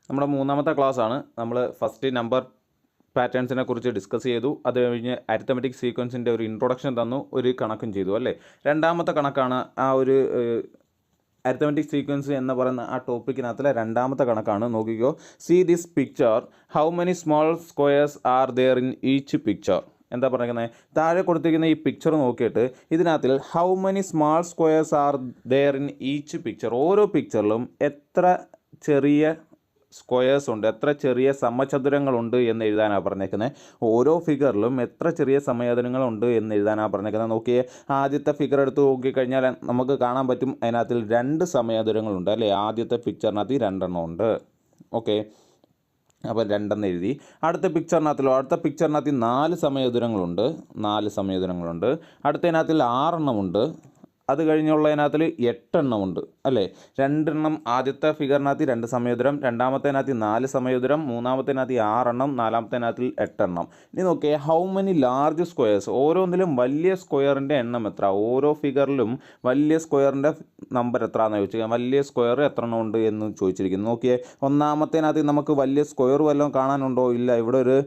നമ്മുടെ മൂന്നാമത്തെ ക്ലാസ്സാണ്. നമ്മൾ ഫസ്റ്റ് നമ്പർ പാറ്റേൺസിനെ കുറിച്ച് ഡിസ്കസ് ചെയ്തു. അത് കഴിഞ്ഞ് അരിത്തമെറ്റിക് സീക്വൻസിൻ്റെ ഒരു ഇൻട്രൊഡക്ഷൻ തന്നു, ഒരു കണക്കും ചെയ്തു അല്ലേ. രണ്ടാമത്തെ കണക്കാണ് ആ ഒരു അരിത്തമെറ്റിക് സീക്വൻസ് എന്ന് പറയുന്ന ആ ടോപ്പിക്കിനകത്തിലെ രണ്ടാമത്തെ കണക്കാണ്. നോക്കിക്കോ, see this picture, how many small squares are there in each picture. എന്താ പറയുന്നത്, താഴെ കൊടുത്തിരിക്കുന്ന ഈ പിക്ചർ നോക്കിയിട്ട് ഇതിനകത്തിൽ how many small squares are there in each picture, ഓരോ പിക്ചറിലും എത്ര ചെറിയ സ്ക്വയേഴ്സ് ഉണ്ട്, എത്ര ചെറിയ സമചതുരങ്ങളുണ്ട് എന്ന് എഴുതാനാണ് പറഞ്ഞേക്കുന്നത്. ഓരോ ഫിഗറിലും എത്ര ചെറിയ സമചതുരങ്ങളുണ്ട് എന്ന് എഴുതാനാണ് പറഞ്ഞേക്കുന്നത്. നോക്കിയേ, ആദ്യത്തെ ഫിഗർ എടുത്ത് നോക്കിക്കഴിഞ്ഞാൽ നമുക്ക് കാണാൻ പറ്റും അതിനകത്തിൽ 2 സമചതുരങ്ങളുണ്ട് അല്ലേ. ആദ്യത്തെ പിക്ചറിനകത്ത് 2 ഉണ്ട്. ഓക്കെ, അപ്പോൾ 2 എഴുതി. അടുത്ത പിക്ചറിനകത്ത് 4 സമചതുരങ്ങളുണ്ട്. 4 സമചതുരങ്ങളുണ്ട്. അടുത്തതിനകത്തിൽ 6 ഉണ്ട്. അത് കഴിഞ്ഞുള്ളതിനകത്തിൽ 8 ഉണ്ട് അല്ലേ. 2 ആദ്യത്തെ ഫിഗറിനകത്ത് 2 സമചതുരം, രണ്ടാമത്തേനകത്ത് 4 സമചതുരം, മൂന്നാമത്തേനകത്ത് 6, നാലാമത്തേനകത്ത് 8. ഇനി നോക്കിയേ, ഹൗ മെനി ലാർജ് സ്ക്വയേഴ്സ്, ഓരോന്നിലും വലിയ സ്ക്വയറിൻ്റെ എണ്ണം എത്ര, ഓരോ ഫിഗറിലും വലിയ സ്ക്വയറിൻ്റെ നമ്പർ എത്രയാണെന്ന് ചോദിച്ചിരിക്കുന്നത്. വലിയ സ്ക്വയർ എത്ര ഉണ്ട് എന്ന് ചോദിച്ചിരിക്കുന്നു. നോക്കിയേ, ഒന്നാമത്തേനകത്ത് നമുക്ക് വലിയ സ്ക്വയർ വല്ലതും കാണാനുണ്ടോ? ഇല്ല. ഇവിടെ ഒരു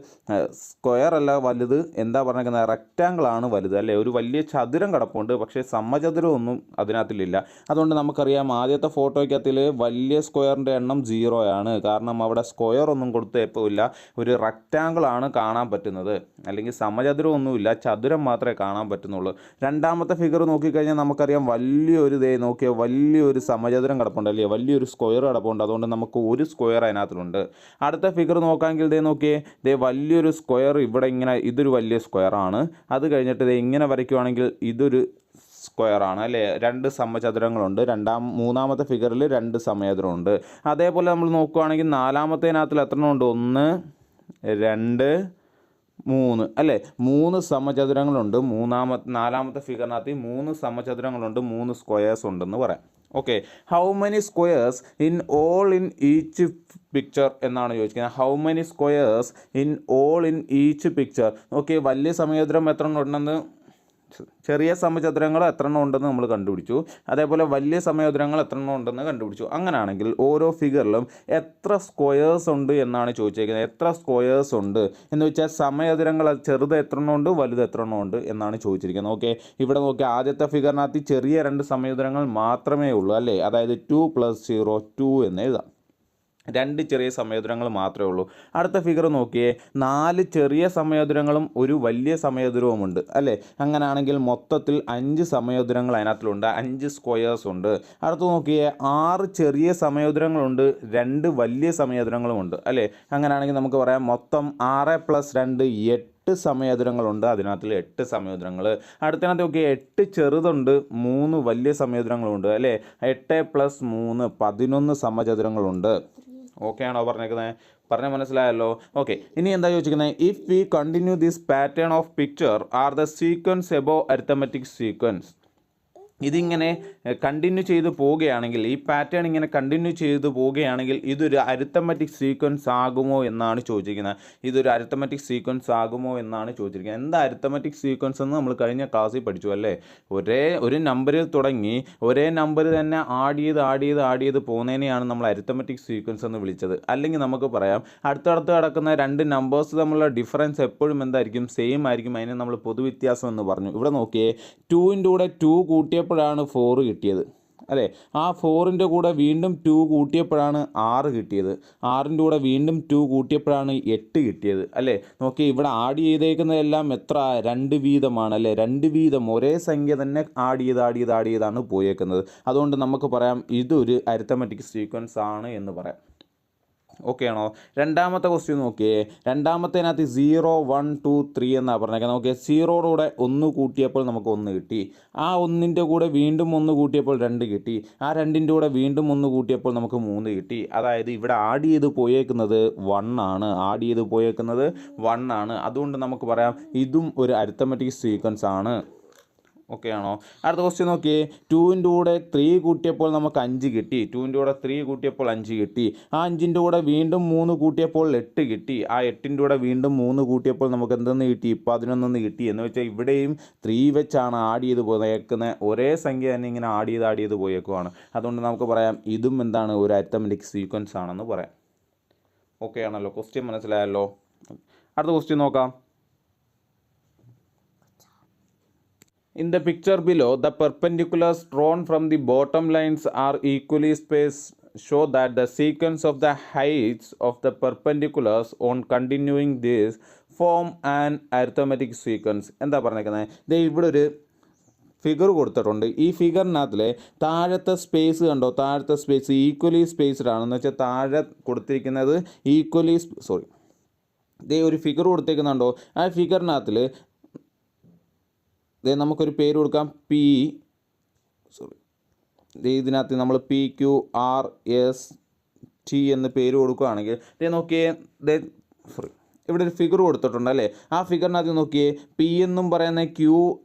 സ്ക്വയർ അല്ല വലുത്, എന്താ പറഞ്ഞിരിക്കുന്നത്, റെക്റ്റാങ്കിളാണ് വലുത് അല്ലേ. ഒരു വലിയ ചതുരം കിടപ്പുണ്ട്, പക്ഷേ സമചതുരം ഒന്നും അതിനകത്തിലില്ല. അതുകൊണ്ട് നമുക്കറിയാം ആദ്യത്തെ ഫോട്ടോയ്ക്കകത്തിൽ വലിയ സ്ക്വയറിൻ്റെ എണ്ണം 0 ആണ്. കാരണം അവിടെ സ്ക്വയർ ഒന്നും കൊടുത്തില്ല, ഒരു റെക്റ്റാങ്കിളാണ് കാണാൻ പറ്റുന്നത്, അല്ലെങ്കിൽ സമചതുരം ഒന്നുമില്ല, ചതുരം മാത്രമേ കാണാൻ പറ്റുന്നുള്ളൂ. രണ്ടാമത്തെ ഫിഗർ നോക്കിക്കഴിഞ്ഞാൽ നമുക്കറിയാം വലിയൊരു സമചതുരം കിടപ്പുണ്ട്, വലിയൊരു സ്ക്വയർ കിടപ്പുണ്ട്. അതുകൊണ്ട് നമുക്ക് ഒരു സ്ക്വയർ അതിനകത്തുണ്ട്. അടുത്ത ഫിഗർ നോക്കാമെങ്കിൽ നോക്കിയേ, വലിയൊരു സ്ക്വയർ ഇവിടെ ഇങ്ങനെ, ഇതൊരു വലിയ സ്ക്വയറാണ്. അത് കഴിഞ്ഞിട്ട് ഇങ്ങനെ വരയ്ക്കുവാണെങ്കിൽ ഇതൊരു സ്ക്വയറാണ് അല്ലേ. 2 സമചതുരങ്ങളുണ്ട്. മൂന്നാമത്തെ ഫിഗറിൽ 2 സമചതുരമുണ്ട്. അതേപോലെ നമ്മൾ നോക്കുകയാണെങ്കിൽ നാലാമത്തേനകത്തിൽ എത്ര ഉണ്ട്? 1, 2, 3 അല്ലേ. 3 സമചതുരങ്ങളുണ്ട്. നാലാമത്തെ ഫിഗറിനകത്ത് 3 സമചതുരങ്ങളുണ്ട്, 3 സ്ക്വയേഴ്സ് ഉണ്ടെന്ന് പറയാം. Okay, how many squares in each picture എന്നാണ് ചോദിക്കുന്നത്. How many squares in each picture. Okay, വലിയ സമചതുരം എത്ര ഉണ്ടെന്ന്, ചെറിയ സമചതുരങ്ങൾ എത്ര ഉണ്ടെന്ന് നമ്മൾ കണ്ടുപിടിച്ചു. അതേപോലെ വലിയ സമചതുരങ്ങൾ എത്ര ഉണ്ടെന്ന് കണ്ടുപിടിച്ചു. അങ്ങനെയാണെങ്കിൽ ഓരോ ഫിഗറിലും എത്ര സ്ക്വയേഴ്സ് ഉണ്ട് എന്നാണ് ചോദിച്ചിരിക്കുന്നത്. എത്ര സ്ക്വയേഴ്സ് ഉണ്ട് എന്ന് വെച്ചാൽ സമചതുരങ്ങൾ ചെറുത് എത്ര ഉണ്ട്, വലുത് എത്ര ഉണ്ട് എന്നാണ് ചോദിച്ചിരിക്കുന്നത്. ഓക്കെ, ഇവിടെ നോക്കി, ആദ്യത്തെ ഫിഗറിനകത്ത് ചെറിയ 2 സമചതുരങ്ങൾ മാത്രമേ ഉള്ളൂ അല്ലേ. അതായത് 2 + 0 2 എന്ന് എഴുതാം. 2 ചെറിയ സമചതുരങ്ങൾ മാത്രമേ ഉള്ളൂ. അടുത്ത ഫിഗർ നോക്കിയേ, 4 ചെറിയ സമചതുരങ്ങളും ഒരു വലിയ സമചതുരവുമുണ്ട് അല്ലേ. അങ്ങനെയാണെങ്കിൽ മൊത്തത്തിൽ 5 സമചതുരങ്ങൾ അതിനകത്തിലുണ്ട്, 5 സ്ക്വയേഴ്സ് ഉണ്ട്. അടുത്ത് നോക്കിയേ, 6 ചെറിയ സമചതുരങ്ങളുണ്ട്, 2 വലിയ സമചതുരങ്ങളുമുണ്ട് അല്ലേ. അങ്ങനെയാണെങ്കിൽ നമുക്ക് പറയാം മൊത്തം 6 + 2 8 സമചതുരങ്ങളുണ്ട്. അതിനകത്തിൽ 8 സമചതുരങ്ങൾ. അടുത്തതിനകത്ത് നോക്കി, 8 ചെറുതുണ്ട്, 3 വലിയ സമചതുരങ്ങളുണ്ട് അല്ലേ. 8 + 3 11 സമചതുരങ്ങളുണ്ട്. ഓക്കെ ആണോ പറഞ്ഞ മനസ്സിലായല്ലോ. ഓക്കെ, ഇനി എന്താ ചോദിച്ചിരിക്കുന്നത്, if we continue this pattern of picture are the sequence above arithmetic sequence. ഇതിങ്ങനെ കണ്ടിന്യൂ ചെയ്ത് പോവുകയാണെങ്കിൽ, ഈ പാറ്റേൺ ഇങ്ങനെ കണ്ടിന്യൂ ചെയ്ത് പോവുകയാണെങ്കിൽ ഇതൊരു അരിത്തമെറ്റിക് സീക്വൻസ് ആകുമോ എന്നാണ് ചോദിച്ചിരിക്കുന്നത്. ഇതൊരു അരിത്തമെറ്റിക് സീക്വൻസ് ആകുമോ എന്നാണ് ചോദിച്ചിരിക്കുന്നത്. എന്താ അരിത്തമെറ്റിക് സീക്വൻസ് എന്ന് നമ്മൾ കഴിഞ്ഞ ക്ലാസ്സിൽ പഠിച്ചു അല്ലേ. ഒരു നമ്പറിൽ തുടങ്ങി ഒരേ നമ്പർ തന്നെ ആഡ് ചെയ്ത് പോകുന്നതിനെയാണ് നമ്മൾ അരിത്തമെറ്റിക് സീക്വൻസ് എന്ന് വിളിച്ചത്. അല്ലെങ്കിൽ നമുക്ക് പറയാം അടുത്തടുത്ത് കിടക്കുന്ന 2 നമ്പേഴ്സ് തമ്മിലുള്ള ഡിഫറൻസ് എപ്പോഴും എന്തായിരിക്കും, സെയിം ആയിരിക്കും. അതിനെ നമ്മൾ പൊതുവ്യത്യാസം എന്ന് പറഞ്ഞു. ഇവിടെ നോക്കിയേ, 2ൻ്റെ കൂടെ 2 കൂട്ടിയപ്പോഴാണ് 4 കിട്ടിയത് അല്ലേ. ആ 4ൻ്റെ കൂടെ വീണ്ടും 2 കൂട്ടിയപ്പോഴാണ് 6 കിട്ടിയത്. 6ൻ്റെ കൂടെ വീണ്ടും 2 കൂട്ടിയപ്പോഴാണ് 8 കിട്ടിയത് അല്ലേ. നോക്കി, ഇവിടെ ആഡ് ചെയ്തേക്കുന്നതെല്ലാം എത്ര, 2 വീതമാണ് അല്ലേ. 2 വീതം ഒരേ സംഖ്യ തന്നെ ആഡ് ചെയ്താണ് പോയേക്കുന്നത്. അതുകൊണ്ട് നമുക്ക് പറയാം ഇതൊരു അരിത്തമെറ്റിക് സീക്വൻസ് ആണ് എന്ന് പറയാം. ഓക്കെ ആണോ. രണ്ടാമത്തെ ക്വസ്റ്റ്യൻ നോക്കിയേ, രണ്ടാമത്തേനകത്ത് 0 1 2 3 എന്നാണ് പറഞ്ഞേക്കുന്നത്. നോക്കിയേ, 0യുടെ കൂടെ 1 കൂട്ടിയപ്പോൾ നമുക്ക് 1 കിട്ടി. ആ 1ൻ്റെ കൂടെ വീണ്ടും 1 കൂട്ടിയപ്പോൾ 2 കിട്ടി. ആ 2ൻ്റെ കൂടെ വീണ്ടും 1 കൂട്ടിയപ്പോൾ നമുക്ക് 3 കിട്ടി. അതായത് ഇവിടെ ആഡ് ചെയ്ത് പോയേക്കുന്നത് 1 ആണ്. അതുകൊണ്ട് നമുക്ക് പറയാം ഇതും ഒരു അരിത്തമെറ്റിക് സീക്വൻസ് ആണ്. ഓക്കെ ആണോ. അടുത്ത ക്വസ്റ്റ്യൻ നോക്കിയേ, 2ൻ്റെ കൂടെ 3 കൂട്ടിയപ്പോൾ നമുക്ക് 5 കിട്ടി. 2ൻ്റെ കൂടെ 3 കൂട്ടിയപ്പോൾ 5 കിട്ടി. ആ 5ൻ്റെ കൂടെ വീണ്ടും 3 കൂട്ടിയപ്പോൾ 8 കിട്ടി. ആ 8ൻ്റെ കൂടെ വീണ്ടും 3 കൂട്ടിയപ്പോൾ നമുക്ക് എന്തെന്ന് കിട്ടി, 11 കിട്ടി. എന്ന് വെച്ചാൽ ഇവിടെയും 3 വെച്ചാണ് ആഡ് ചെയ്ത് പോയേക്കുന്നത്. ഒരേ സംഖ്യ തന്നെ ഇങ്ങനെ ആഡ് ചെയ്ത് പോയേക്കുവാണ്. അതുകൊണ്ട് നമുക്ക് പറയാം ഇതും എന്താണ്, ഒരു അരിത്തമെറ്റിക് സീക്വൻസ് ആണെന്ന് പറയാം. ഓക്കെ ആണല്ലോ, ക്വസ്റ്റ്യൻ മനസ്സിലായല്ലോ. അടുത്ത ക്വസ്റ്റ്യൻ നോക്കാം. In the picture below, the perpendiculars drawn from the bottom lines are equally spaced. Show that the sequence of the heights of the perpendiculars on continuing this form an arithmetic sequence. എന്താ പറഞ്ഞേക്കുന്നത്? ദേ ഇവിടെ ഒരു figure കൊടുത്തിട്ടുണ്ട്. ഈ ഫിഗറിനകത്തിൽ താഴത്തെ space കണ്ടോ, താഴത്തെ space equally spaced ആണെന്ന് വെച്ചാൽ താഴെ കൊടുത്തിരിക്കുന്നത് ദേ ഒരു ഫിഗർ കൊടുത്തേക്കുന്നുണ്ടോ, ആ ഫിഗറിനകത്തിൽ നമുക്കൊരു പേര് കൊടുക്കാം, ഇതിനകത്ത് നമ്മൾ PQRST എന്ന് പേര് കൊടുക്കുകയാണെങ്കിൽ നോക്കിയേ, ഇവിടെ ഒരു ഫിഗർ കൊടുത്തിട്ടുണ്ട് അല്ലേ. ആ ഫിഗറിനകത്ത് നോക്കിയേ, പി എന്നും പറയുന്ന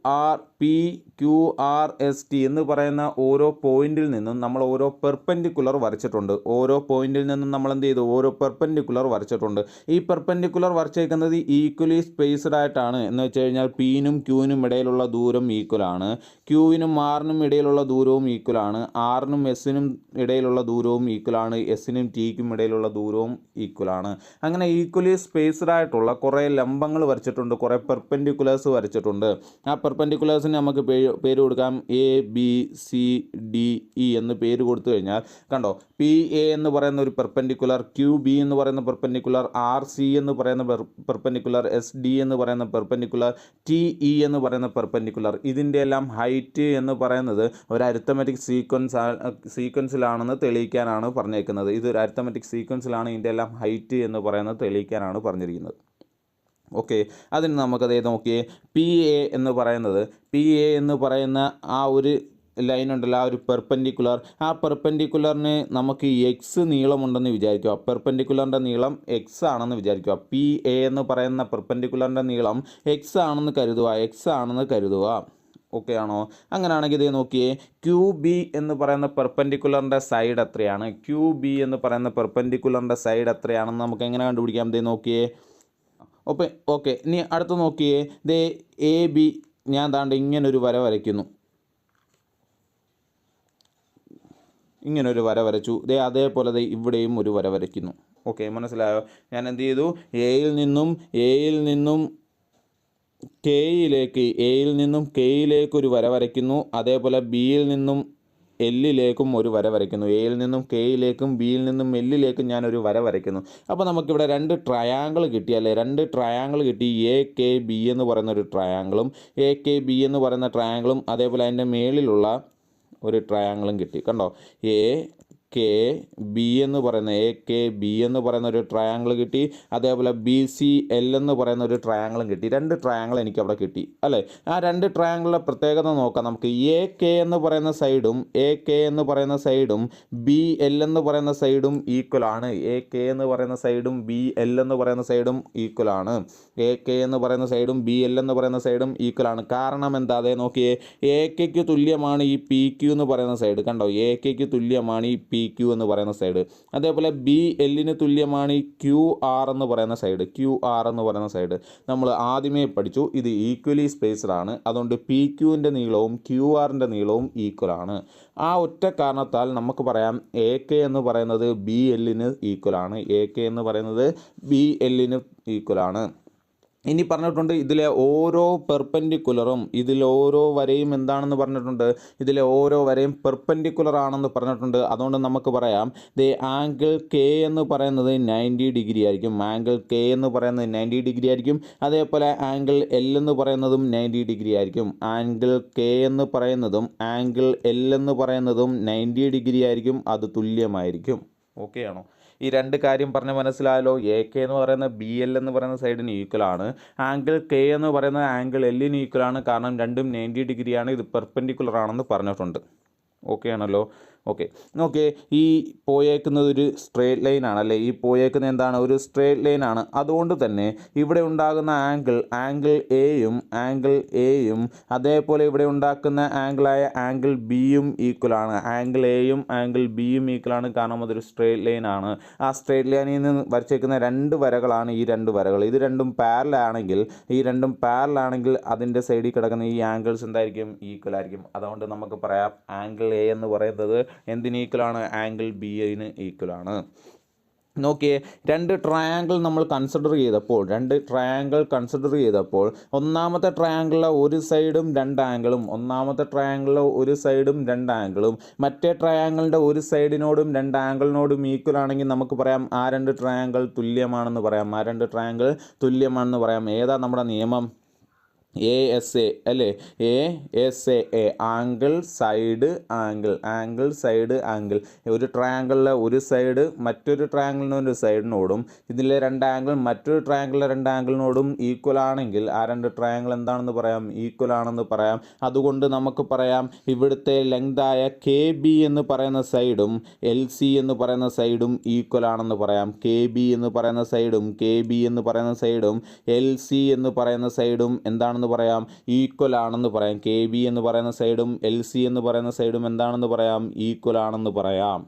PQRST എന്ന് പറയുന്ന ഓരോ പോയിന്റിൽ നിന്നും നമ്മൾ ഓരോ പെർപെൻഡിക്കുലർ വരച്ചിട്ടുണ്ട്. ഓരോ പോയിന്റിൽ നിന്നും നമ്മൾ എന്ത് ചെയ്തു, ഓരോ പെർപെൻഡിക്കുലർ വരച്ചിട്ടുണ്ട്. ഈ പെർപെൻഡിക്കുലർ വരച്ചേക്കുന്നത് ഈക്വലി സ്പേസ്ഡ് ആയിട്ടാണ്. എന്ന് വെച്ച് കഴിഞ്ഞാൽ Pനും Qനും ഇടയിലുള്ള ദൂരം ഈക്വലാണ്, Qനും Rനും ഇടയിലുള്ള ദൂരവും ഈക്വലാണ്, Rനും Sനും ഇടയിലുള്ള ദൂരവും ഈക്വലാണ്, Sനും Tക്കും ഇടയിലുള്ള ദൂരവും ഈക്വലാണ്. അങ്ങനെ ഈക്വലി സ്പേസ്ഡ് ആയിട്ടുള്ള കുറേ ലംബങ്ങൾ വരച്ചിട്ടുണ്ട്, കുറേ പെർപെൻഡിക്കുലേഴ്സ് വരച്ചിട്ടുണ്ട്. ആ പെർപെൻഡിക്കുലേഴ്സിന് നമുക്ക് പേര് കൊടുക്കാം ABCDE എന്ന് പേര് കൊടുത്തു കഴിഞ്ഞാൽ കണ്ടോ, PA എന്ന് പറയുന്ന ഒരു പെർപെൻഡിക്കുലർ, QB എന്ന് പറയുന്ന പെർപെൻഡിക്കുലർ, RC എന്ന് പറയുന്ന പെർപെൻഡിക്കുലർ, SD എന്ന് പറയുന്ന പെർപെൻഡിക്കുലർ, TE എന്ന് പറയുന്ന പെർപെൻഡിക്കുലർ. ഇതിൻ്റെ എല്ലാം ഹൈറ്റ് എന്ന് പറയുന്നത് ഒരു അരിത്തമെറ്റിക് സീക്വൻസിലാണെന്ന് തെളിയിക്കാനാണ് പറഞ്ഞേക്കുന്നത്. ഇതൊരു അരിത്തമെറ്റിക് സീക്വൻസിലാണ് ഇതിൻ്റെ എല്ലാം ഹൈറ്റ് എന്ന് പറയുന്നത് തെളിയിക്കാനാണ് പറഞ്ഞിരിക്കുന്നത്. ഓക്കെ, അതിന് നമുക്കതേ നോക്കിയേ, PA എന്ന് പറയുന്ന ആ ഒരു ലൈൻ ഉണ്ടല്ലോ, ആ ഒരു പെർപെൻഡിക്കുലർ, ആ പെർപെൻഡിക്കുലറിന് നമുക്ക് എക്സ് നീളമുണ്ടെന്ന് വിചാരിക്കുക. പെർപെൻഡിക്കുലറിൻ്റെ നീളം എക്സ് ആണെന്ന് വിചാരിക്കുക. PA എന്ന് പറയുന്ന പെർപെൻഡിക്കുലറിൻ്റെ നീളം എക്സ് ആണെന്ന് കരുതുക. ഓക്കെ ആണോ? അങ്ങനെയാണെങ്കിൽ ഇതേ നോക്കിയേ, QB എന്ന് പറയുന്ന പെർപെൻഡിക്കുലറിൻ്റെ സൈഡ് എത്രയാണ്? QB എന്ന് പറയുന്ന പെർപെൻഡിക്കുലറിൻ്റെ സൈഡ് എത്രയാണെന്ന് നമുക്ക് എങ്ങനെ കണ്ടുപിടിക്കാം? ഇതേ നോക്കിയേ. ഓക്കെ, ഇനി അടുത്ത് നോക്കിയേ, ദേ AB ഞാൻ താണ്ട് ഇങ്ങനൊരു വര വരയ്ക്കുന്നു, ഇങ്ങനൊരു വര വരച്ചു. ദേ അതേപോലെ ദേ ഇവിടെയും ഒരു വര വരയ്ക്കുന്നു. ഓക്കെ, മനസ്സിലായോ? ഞാൻ എന്ത് ചെയ്തു, എയിൽ നിന്നും കെയിലേക്ക് ഒരു വര വരയ്ക്കുന്നു. അതേപോലെ ബിയിൽ നിന്നും എല്ലിലേക്കും ഒരു വര വരയ്ക്കുന്നു. എയിൽ നിന്നും കെയിലേക്കും ബിയിൽ നിന്നും എല്ലിലേക്കും ഞാനൊരു വര വരയ്ക്കുന്നു. അപ്പോൾ നമുക്കിവിടെ രണ്ട് ട്രയാങ്കിൾ കിട്ടിയല്ലേ, AKB എന്ന് പറയുന്ന ഒരു ട്രയാങ്കിളും AKB എന്ന് പറയുന്ന ട്രയാങ്കിളും അതേപോലെ അതിൻ്റെ മേളിലുള്ള ഒരു ട്രയാങ്കിളും കിട്ടി. കണ്ടോ, AKB എന്ന് പറയുന്ന ഒരു ട്രയാങ്കിൾ കിട്ടി. അതേപോലെ BCL എന്ന് പറയുന്ന ഒരു ട്രയാങ്കിളും കിട്ടി. രണ്ട് ട്രയാങ്കിൾ എനിക്ക് അവിടെ കിട്ടി അല്ലേ. ആ രണ്ട് ട്രയാങ്കിളിലെ പ്രത്യേകത നോക്കാം നമുക്ക്. AK എന്ന് പറയുന്ന സൈഡും BL എന്ന് പറയുന്ന സൈഡും ഈക്വലാണ്. AK എന്ന് പറയുന്ന സൈഡും BL എന്ന് പറയുന്ന സൈഡും ഈക്വലാണ്. AK എന്ന് പറയുന്ന സൈഡും BL എന്ന് പറയുന്ന സൈഡും ഈക്വലാണ്. കാരണം എന്താ? അതേ നോക്കിയേ, AKക്ക് തുല്യമാണ് ഈ PQ എന്ന് പറയുന്ന സൈഡ്. കണ്ടോ, AKക്ക് തുല്യമാണ് ഈ PQ എന്ന് പറയുന്ന സൈഡ്. അതേപോലെ BLന് തുല്യമാണ് ഈ QR എന്ന് പറയുന്ന സൈഡ്. നമ്മൾ ആദ്യമേ പഠിച്ചു, ഇത് ഈക്വലി സ്പേസ്ഡ് ആണ്. അതുകൊണ്ട് PQൻ്റെ നീളവും QRൻ്റെ നീളവും ഈക്വലാണ്. ആ ഒറ്റ കാരണത്താൽ നമുക്ക് പറയാം AK എന്ന് പറയുന്നത് BLന് ഈക്വലാണ്. ഇനി പറഞ്ഞിട്ടുണ്ട്, ഇതിലെ ഓരോ പെർപെൻഡിക്കുലറും ഓരോ വരയും എന്താണെന്ന് പറഞ്ഞിട്ടുണ്ട്, ഇതിലെ ഓരോ വരയും പെർപെൻഡിക്കുലർ ആണെന്ന് പറഞ്ഞിട്ടുണ്ട്. അതുകൊണ്ട് നമുക്ക് പറയാം ആംഗിൾ K എന്ന് പറയുന്നത് 90 ഡിഗ്രി ആയിരിക്കും. അതേപോലെ ആംഗിൾ L എന്ന് പറയുന്നതും 90 ഡിഗ്രി ആയിരിക്കും. ആംഗിൾ K എന്ന് പറയുന്നതും ആംഗിൾ L എന്ന് പറയുന്നതും 90 ഡിഗ്രി ആയിരിക്കും. അത് തുല്യമായിരിക്കും. ഓക്കെ ആണോ? ഈ രണ്ട് കാര്യം പറഞ്ഞ് മനസ്സിലായല്ലോ. AK എന്ന് പറയുന്ന BL എന്ന് പറയുന്ന സൈഡിന് ഈക്വലാണ്. ആംഗിൾ K എന്ന് പറയുന്നത് ആംഗിൾ Lന് ഈക്വലാണ്. കാരണം രണ്ടും 90 ഡിഗ്രിയാണ്. ഇത് പെർപെൻഡിക്കുലർ ആണെന്ന് പറഞ്ഞിട്ടുണ്ട്. ഓക്കെ ആണല്ലോ? ഓക്കെ, നോക്കിയേ, ഈ പോയേക്കുന്നത് ഒരു സ്ട്രേറ്റ് ലൈൻ ആണല്ലേ. ഈ പോയേക്കുന്നത് എന്താണ്? ഒരു സ്ട്രേറ്റ് ലൈൻ ആണ്. അതുകൊണ്ട് തന്നെ ഇവിടെ ഉണ്ടാകുന്ന ആംഗിൾ എയും അതേപോലെ ഇവിടെ ഉണ്ടാക്കുന്ന ആംഗിളായ ആംഗിൾ ബിയും ഈക്വലാണ്. ആംഗിൾ എയും ആംഗിൾ ബിയും ഈക്വലാണ്. കാരണം അതൊരു സ്ട്രേറ്റ് ലൈൻ ആണ്. ആ സ്ട്രേറ്റ് ലൈനിൽ നിന്ന് വരച്ചേക്കുന്ന രണ്ട് വരകളാണ് ഈ രണ്ട് വരകൾ. ഇത് രണ്ടും പാരലൽ ആണെങ്കിൽ അതിൻ്റെ സൈഡിൽ കിടക്കുന്ന ഈ ആംഗിൾസ് എന്തായിരിക്കും? ഈക്വൽ ആയിരിക്കും. അതുകൊണ്ട് നമുക്ക് പറയാം ആംഗിൾ എ എന്ന് പറയുന്നത് എന്തിന് ഈക്വലാണ്? Angle bin ഈക്വലാണ്. നോക്കിയേ, രണ്ട് ട്രയാങ്കിൾ നമ്മൾ കൺസിഡർ ചെയ്തപ്പോൾ ഒന്നാമത്തെ ട്രയാങ്കിളിലെ ഒരു സൈഡും രണ്ട് ആംഗിളും മറ്റേ ട്രയാങ്കിളിൻ്റെ ഒരു സൈഡിനോടും രണ്ട് ആംഗിളിനോടും ഈക്വൽ ആണെങ്കിൽ നമുക്ക് പറയാം ആ രണ്ട് ട്രയാങ്കിൾ തുല്യമാണെന്ന് പറയാം. ഏതാ നമ്മുടെ നിയമം? ASA അല്ലേ? ASA angle side angle. ഒരു ട്രയാങ്കിളിലെ ഒരു സൈഡ് മറ്റൊരു ട്രയാങ്കിളിൻ്റെ ഒരു സൈഡിനോടും ഇതിലെ രണ്ട് ആംഗിൾ മറ്റൊരു ട്രയാങ്കിളിലെ രണ്ട് ആംഗിളിനോടും ഈക്വൽ ആണെങ്കിൽ ആ രണ്ട് ട്രയാങ്കിൾ എന്താണെന്ന് പറയാം? ഈക്വൽ ആണെന്ന് പറയാം. അതുകൊണ്ട് നമുക്ക് പറയാം ഇവിടുത്തെ ലെങ്തായ KB എന്ന് പറയുന്ന സൈഡും LC എന്ന് പറയുന്ന സൈഡും ഈക്വൽ ആണെന്ന് പറയാം. KB എന്ന് പറയുന്ന സൈഡും LC എന്ന് പറയുന്ന സൈഡും എന്താണെന്ന് പറയാം? ഈക്വൽ ആണെന്ന് പറയാം. KB എന്ന് പറയുന്ന സൈഡും LC എന്ന് പറയുന്ന സൈഡും എന്താണെന്ന് പറയാം? ഈക്വൽ ആണെന്ന് പറയാം.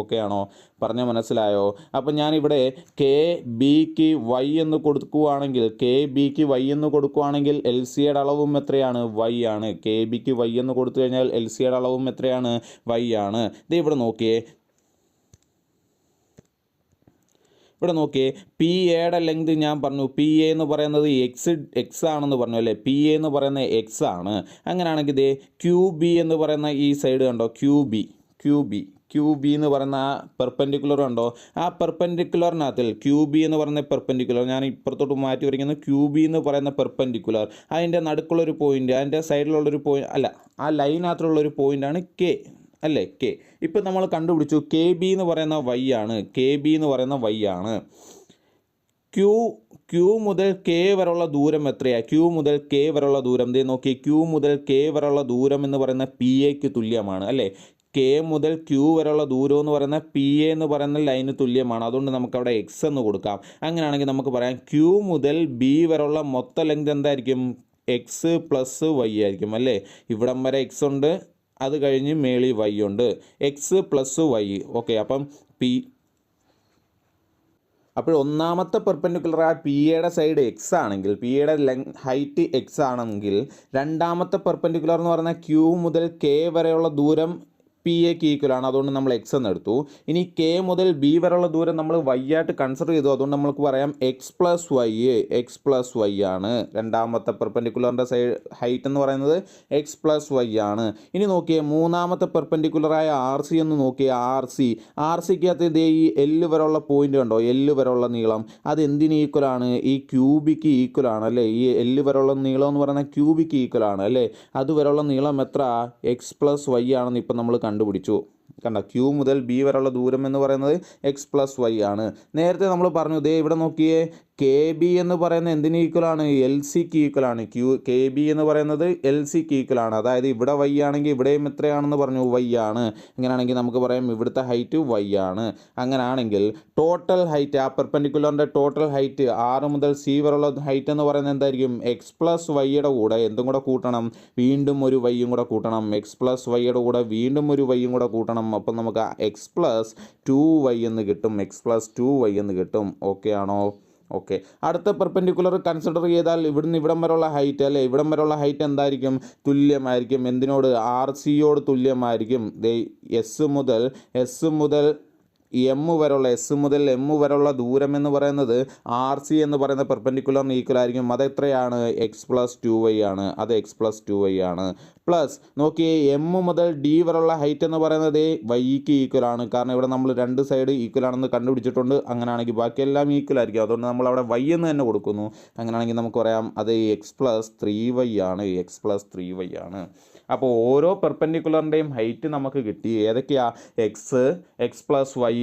ഓക്കെ ആണോ? പറഞ്ഞാൽ മനസ്സിലായോ? അപ്പം ഞാനിവിടെ KBക്ക് Y എന്ന് കൊടുക്കുകയാണെങ്കിൽ LCയുടെ അളവും എത്രയാണ്? Y ആണ്. KBക്ക് Y എന്ന് കൊടുത്തു കഴിഞ്ഞാൽ LCയുടെ അളവും എത്രയാണ്? Y ആണ്. ഇത് ഇവിടെ നോക്കിയേ, PAയുടെ ലെങ്ത് ഞാൻ പറഞ്ഞു, PA എന്ന് പറയുന്നത് X ആണെന്ന് പറഞ്ഞു അല്ലേ? PA എന്ന് പറയുന്നത് X ആണ്. അങ്ങനെയാണെങ്കിൽ ഇതേ QB എന്ന് പറയുന്ന ഈ സൈഡ് കണ്ടോ? QB എന്ന് പറയുന്ന ആ പെർപെൻഡിക്കുലർ കണ്ടോ? ആ പെർപെൻഡിക്കുലറിനകത്തിൽ QB എന്ന് പറയുന്ന പെർപെൻഡിക്കുലർ ഞാൻ ഇപ്പുറത്തോട്ട് മാറ്റി വരയ്ക്കുന്നു. QB എന്ന് പറയുന്ന പെർപെൻഡിക്കുലർ അതിൻ്റെ നടുക്കുള്ളൊരു പോയിൻ്റ്, അതിൻ്റെ സൈഡിലുള്ളൊരു പോയിൻ്റ് അല്ല, ആ ലൈനകത്തുള്ളൊരു പോയിൻ്റാണ് K അല്ലേ? K. ഇപ്പം നമ്മൾ കണ്ടുപിടിച്ചു KB എന്ന് പറയുന്ന Y ആണ്. Q മുതൽ K വരെയുള്ള ദൂരം എത്രയാണ്? Q മുതൽ K വരെയുള്ള ദൂരം ദേ നോക്കി, Q മുതൽ K വരെയുള്ള ദൂരം എന്ന് പറയുന്ന PAക്ക് തുല്യമാണ് അല്ലേ? K മുതൽ Q വരെയുള്ള ദൂരം എന്ന് പറയുന്ന PA എന്ന് പറയുന്ന ലൈന് തുല്യമാണ്. അതുകൊണ്ട് നമുക്കവിടെ X എന്ന് കൊടുക്കാം. അങ്ങനെയാണെങ്കിൽ നമുക്ക് പറയാം Q മുതൽ B വരെയുള്ള മൊത്തം ലെങ്ത് എന്തായിരിക്കും? X + Y ആയിരിക്കും അല്ലേ? ഇവിടം വരെ X ഉണ്ട്, അത് കഴിഞ്ഞ് മേളി Y ഉണ്ട്. X + Y. ഓക്കെ, അപ്പം അപ്പോൾ ഒന്നാമത്തെ പെർപെൻഡിക്കുലറായ PAയുടെ സൈഡ് X ആണെങ്കിൽ, PAയുടെ ഹൈറ്റ് X ആണെങ്കിൽ രണ്ടാമത്തെ പെർപെൻഡിക്കുലർ എന്ന് പറയുന്ന Q മുതൽ K വരെയുള്ള ദൂരം PAക്ക് ഈക്വലാണ്. അതുകൊണ്ട് നമ്മൾ X എന്ന് എടുത്തു. ഇനി K മുതൽ B വരെയുള്ള ദൂരം നമ്മൾ Y ആയിട്ട് കൺസിഡർ ചെയ്തു. അതുകൊണ്ട് നമുക്ക് പറയാം X + Y ആണ്. രണ്ടാമത്തെ പെർപെൻഡിക്കുലറിൻ്റെ ഹൈറ്റ് എന്ന് പറയുന്നത് X + Y ആണ്. ഇനി നോക്കിയേ, മൂന്നാമത്തെ പെർപെൻഡിക്കുലറായ RC എന്ന് നോക്കിയേ. RCക്കകത്ത് ഇതേ ഈ L വരെയുള്ള പോയിന്റ് കണ്ടോ? L വരെയുള്ള നീളം അത് എന്തിന് ഈക്വലാണ്? ഈ ക്യൂബിക്ക് ഈക്വലാണ് അല്ലേ? ഈ L വരെയുള്ള നീളം എന്ന് പറയുന്നത് ക്യൂബിക്ക് ഈക്വലാണ് അല്ലേ? അതുവരെയുള്ള നീളം എത്ര? X + Y ആണെന്ന് ഇപ്പം നമ്മൾ കണ്ടുപിടിച്ചു. കണ്ട, Q മുതൽ B വരെയുള്ള ദൂരം എന്ന് പറയുന്നത് X + Y ആണ്. നേരത്തെ നമ്മൾ പറഞ്ഞു, ദേ ഇവിടെ നോക്കിയേ, KB എന്ന് പറയുന്നത് എന്തിന് ഈക്വലാണ്? LCക്ക് ഈക്വലാണ്. KB എന്ന് പറയുന്നത് LCക്ക് ഈക്വലാണ്. അതായത് ഇവിടെ Y ആണെങ്കിൽ ഇവിടെയും എത്രയാണെന്ന് പറഞ്ഞു? Y ആണ്. അങ്ങനെയാണെങ്കിൽ നമുക്ക് പറയാം ഇവിടുത്തെ ഹൈറ്റ് Y ആണ്. അങ്ങനെയാണെങ്കിൽ ടോട്ടൽ ഹൈറ്റ്, ആ പെർപെൻഡിക്കുലറിൻ്റെ ടോട്ടൽ ഹൈറ്റ് R മുതൽ C വരെയുള്ള ഹൈറ്റ് എന്ന് പറയുന്നത് എന്തായിരിക്കും? X + Yയുടെ കൂടെ എന്തും കൂടെ കൂട്ടണം? വീണ്ടും ഒരു Yയും കൂടെ കൂട്ടണം. X + Yയുടെ കൂടെ വീണ്ടും ഒരു Yയും കൂടെ കൂട്ടണം. അപ്പം നമുക്ക് X + 2Y എന്ന് കിട്ടും. ഓക്കെ ആണോ? ഓക്കെ, അടുത്ത പെർപെൻഡിക്കുലർ കൺസിഡർ ചെയ്താൽ ഇവിടുന്ന് ഇവിടം വരെയുള്ള ഹൈറ്റ് അല്ലേ? ഇവിടം വരെയുള്ള ഹൈറ്റ് എന്തായിരിക്കും? തുല്യമായിരിക്കും. എന്തിനോട്? RCയോട് തുല്യമായിരിക്കും. S മുതൽ M വരെയുള്ള ദൂരം എന്ന് പറയുന്നത് RC എന്ന് പറയുന്ന പെർപെൻഡിക്കുലറിന് ഈക്വൽ ആയിരിക്കും. അത് എത്രയാണ്? X + 2Y ആണ്. പ്ലസ് നോക്കിയേ, M മുതൽ D വരെയുള്ള ഹൈറ്റ് എന്ന് പറയുന്നത് Yക്ക് ഈക്വൽ ആണ്. കാരണം ഇവിടെ നമ്മൾ രണ്ട് സൈഡ് ഈക്വൽ ആണെന്ന് കണ്ടുപിടിച്ചിട്ടുണ്ട്. അങ്ങനെയാണെങ്കിൽ ബാക്കിയെല്ലാം ഈക്വൽ ആയിരിക്കും. അതുകൊണ്ട് നമ്മൾ അവിടെ Y എന്ന് തന്നെ കൊടുക്കുന്നു. അങ്ങനെയാണെങ്കിൽ നമുക്ക് പറയാം അത് X + 3Y ആണ്. അപ്പോൾ ഓരോ പെർപെൻഡിക്കുലറിൻ്റെയും ഹൈറ്റ് നമുക്ക് കിട്ടി. ഏതൊക്കെയാ? X + Y,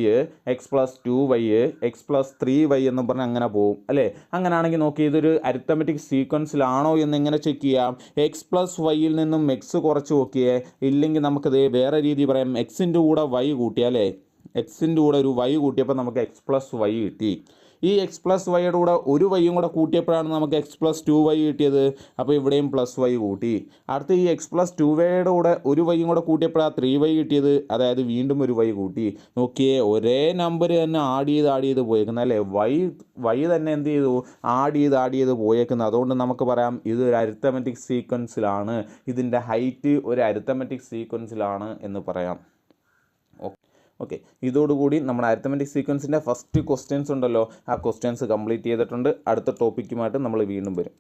X + 2Y, X + 3Y എന്ന് പറഞ്ഞാൽ അങ്ങനെ പോകും അല്ലേ? അങ്ങനെയാണെങ്കിൽ നോക്കി, ഇതൊരു അരിത്തമെറ്റിക് സീക്വൻസിലാണോ എന്ന് എങ്ങനെ ചെക്ക് ചെയ്യാം? X + Yയിൽ നിന്നും X കുറച്ച് നോക്കിയേ. ഇല്ലെങ്കിൽ നമുക്കത് വേറെ രീതി പറയാം. Xൻ്റെ കൂടെ Y കൂട്ടിയാലേ, Xൻ്റെ കൂടെ ഒരു Y കൂട്ടിയപ്പോൾ നമുക്ക് X + Y കിട്ടി. ഈ X + Yയുടെ കൂടെ ഒരു Yയും കൂടെ കൂട്ടിയപ്പോഴാണ് നമുക്ക് X + 2Y കിട്ടിയത്. അപ്പോൾ ഇവിടെയും +Y കൂട്ടി. അടുത്ത ഈ X + 2Yയുടെ കൂടെ ഒരു Yയും കൂടെ കൂട്ടിയപ്പോഴാണ് 3Y കിട്ടിയത്. അതായത് വീണ്ടും ഒരു Y കൂട്ടി. നോക്കിയേ, ഒരേ നമ്പർ തന്നെ ആഡ് ചെയ്ത് പോയേക്കുന്നത് അല്ലേ? Y തന്നെ എന്ത് ചെയ്തു? ആഡ് ചെയ്ത് പോയേക്കുന്നത്. അതുകൊണ്ട് നമുക്ക് പറയാം ഇതൊരു അരിത്തമെറ്റിക് സീക്വൻസിലാണ്. ഇതിൻ്റെ ഹൈറ്റ് ഒരു അരിത്തമെറ്റിക് സീക്വൻസിലാണ് എന്ന് പറയാം. ഓക്കെ, ഇതോടുകൂടി നമ്മുടെ അരിത്തമെറ്റിക് സീക്വൻസിൻ്റെ ഫസ്റ്റ് ക്വസ്റ്റ്യൻസ് ഉണ്ടല്ലോ, ആ ക്വസ്റ്റ്യൻസ് കംപ്ലീറ്റ് ചെയ്തിട്ടുണ്ട്. അടുത്ത ടോപ്പിക്കുമായിട്ട് നമ്മൾ വീണ്ടും വരും.